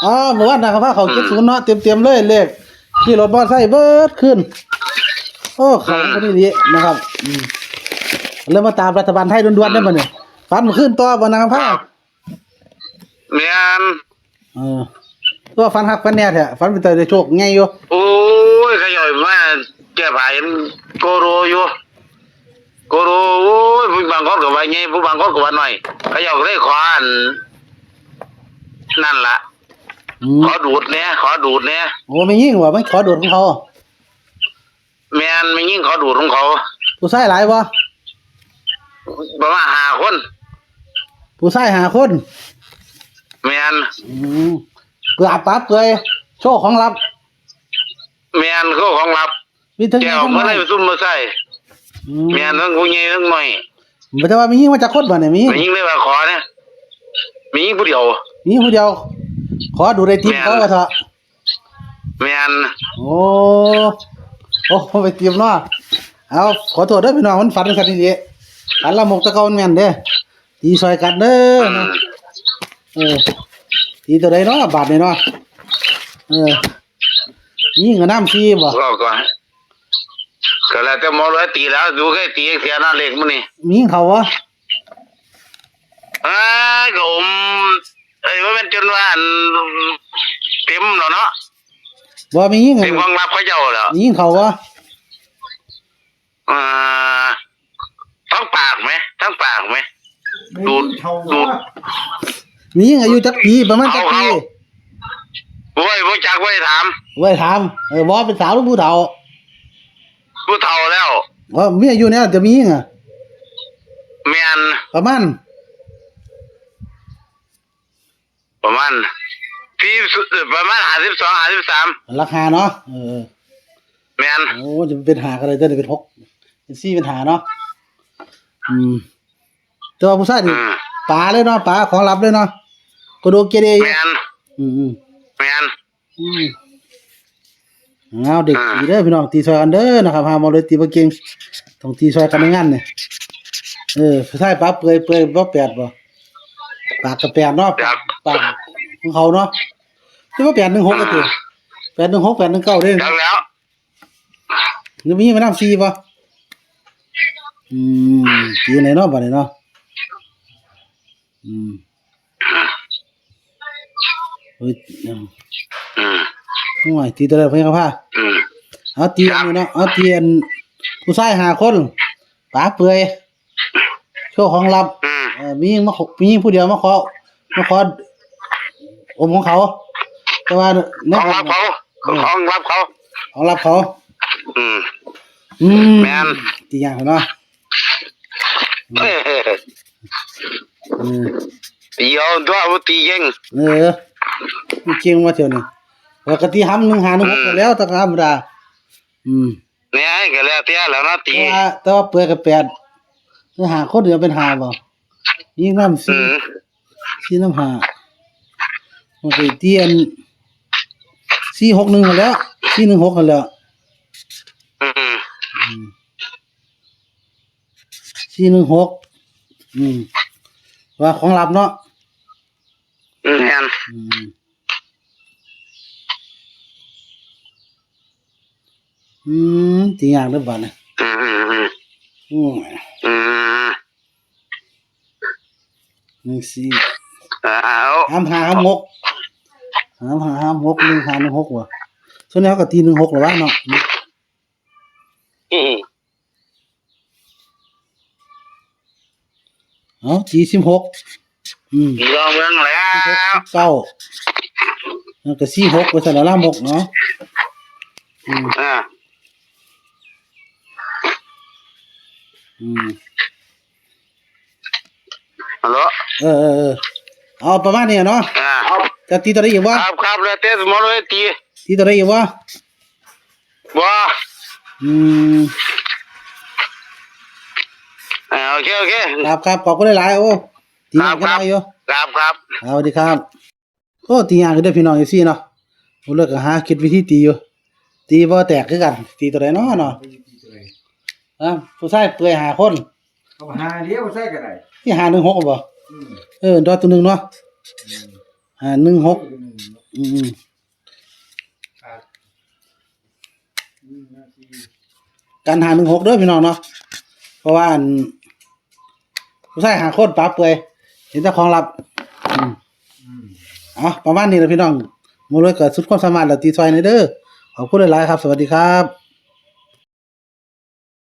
เมื่อวานนะครับว่าเขา70เนาะเต็มเลยเลขขี่รถมอเตอร์ไซค์เบิดขึ้นโอ้เขาคนนี้นะครับเริ่มมาตามรัฐบาลไทยด่วนๆได้ป่ะเนี่ยฟันมาขึ้นตัวบ่นะครับพ่อแม่นตัวฟันหักฟันแน่แท้ฟันเป็นตัวได้โชคไงอยู่โอ้ยขย่อยมาแก้ผ้าเห็นโกโรอยู่โกโรโอ้ยผู้บางคนก็ว่าไงผู้บางคนก็ว่าหน่อยขย่อยเลยขออันนั่นล่ะขอดูดเนี่ยโอ้ไม่ยิ่งว่ะมันขอดูดของเขาแม่นไม่ยิ่งขอดูดของเขาผู้ชายหลายบ่ประมาณ5 คนผู้ชาย5 คนแม่นกราบปั๊บเลยโชคของลับแม่นเขาของลับมีทั้งแก้วเมื่อไรซุ่มมาใส่แม่นทั้งผู้ใหญ่ทั้งน้อยบ่แต่ว่ามียิ่งมาจากคนบ่เนี่ยมียิ่งเลยว่าขอเนี่ยมียิ่งผู้เดียวขอดูได้ทีมเขาก็เถอะแม่นโอ้ไปเตรียมเนาะเอาขอโทษเด้อพี่น้องมันฝันกันดีๆฝันละมกตะเกาแม่นเด้ตีซอยกันเด้อนะตีตัวใดเนาะบาทนี่เนาะยิงกับน้ำซีบ่ก็แล้วแต่หมอเลยตีแล้วดูแค่ตีเสียหน้าเล็กมื้อนี้มีเขาวะก็ว่ามันจนว่าเต็มแล้วเนาะบ่มียิงเต็มความลับเขาเจ้าแล้วยิงเขาวะทั้งปากไหมดูดมียิงอายุจักปีประมาณจักปีโอ้ยบ่จักไว้ถามบ่เป็นสาวหรือผู้เฒ่าแล้วมีอายุเนี่ยจะมียิงแม่นประมาณปีประมาณ52 53ราคาเนาะแม่นโอ้จะเป็น5ก็ได้จะเป็น6เป็น4เป็น5เนาะตัวผู้ชายนี่ปลาเลยเนาะปลาของลับเลยเนาะกระดูกเกเรแม่นแม่นเอาเด็กตีเด้อพี่น้องตีซอยกันเด้อนะครับหามาเลยตีบ่เก่งต้องตีซอยกันในงานนี่ผู้ชายปลาเปื่อยบ่แปดบ่ปากก็แปดเนาะปากของเขาเนาะที่ว่า816ก็ติ816 819เด้แล้วนี่มีมานำ4บ่ตีไหนเนาะบัดนี้เนาะโอ้ยห่วยตีตัวใดเพิ่นก็พาเอาตีอันนี้เนาะเอาตีอันผู้ชาย5 คนปากเปื่อยโชว์ของลับมียิงผู้เดียวมาขออมของเขาแต่ว่าของลับเขาแม่นตีอย่างเนาะตีเอาตัวบ่ตีเก่งมีเก่งมาเที่ยวนี่ปกติหำ1 5 1 6แล้วตะธรรมดาเนี่ยก็แล้วแต่แล้วนะตีแต่ว่าเปื่อยก็8คือ5 คนเดียวเป็น5บ่ยิงน้ำ4น้ำ5โอเคเตียน461กันแล้ว416กันแล้ว416ว่าของลับเนาะแม่นจริงอย่างเด้อบัดน่ะนี่สิ556 1516ว่ะส่วนนี้เขาก็ตี16แล้ววะเนาะตี16ลองเมืองแล้ว9แล้วก็46ไปซะแล้วล่ะ6เนาะฮัลโหลเอาประมาณนี้เนาะจะตีตัวได้อีกบ่ครับแล้วแต่สมมุติว่าตีตัวได้อีกบ่โอเคครับขอบคุณหลายๆโอ้ตีงานกันได้อยู่ครับสวัสดีครับโอ้ตีงานกันได้พี่น้องจังซี่เนาะบ่เลิกก็หาคิดวิธีตีอยู่ตีบ่แตกคือกันตีตัวใดเนาะผู้ชายเปื่อย5 คนเอาหาเดียวใส่ก็ได้ที่516บ่ดอตัวนึงเนาะ516 อืม ครับนาที การหา16เด้อพี่น้องเนาะเพราะว่าอันผู้ชายหาคนปลาเปื่อยเห็นเจ้าของรับประมาณนี้แหละพี่น้องหมดเลยเกิดสุดความสามารถแล้วตีซอยในเด้อขอบคุณหลายๆครับสวัสดีครับ